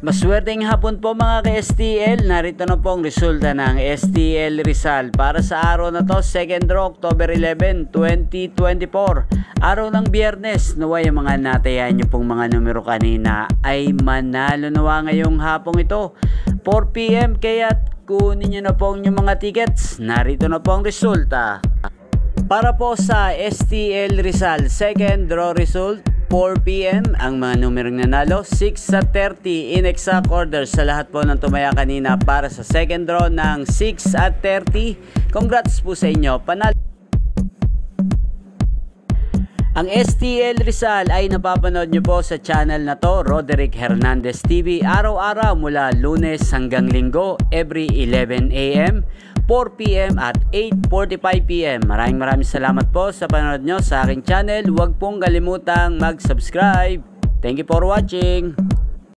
Maswerteng hapon po mga ka-STL. Narito na po ang resulta ng STL Rizal para sa araw na to, 2nd draw, October 11, 2024. Araw ng Biyernes. Naway ang mga natayan nyo pong mga numero kanina ay manalo nawa ngayong hapong ito, 4 PM. Kaya kunin nyo na po ang mga tickets. Narito na po ang resulta. Para po sa STL Rizal, 2nd draw result, 4 PM, ang mga numerong nanalo, 6 sa 30 in exact order sa lahat po ng tumaya kanina para sa 2nd draw ng 6 at 30. Congrats po sa inyo, panalo. Ang STL Rizal ay napapanood nyo po sa channel na to, Roderick Hernandez TV, araw-araw mula Lunes hanggang Linggo, every 11 AM, 4 PM at 8:45 PM. Maraming salamat po sa panonood nyo sa aking channel. Huwag pong kalimutang mag-subscribe. Thank you for watching.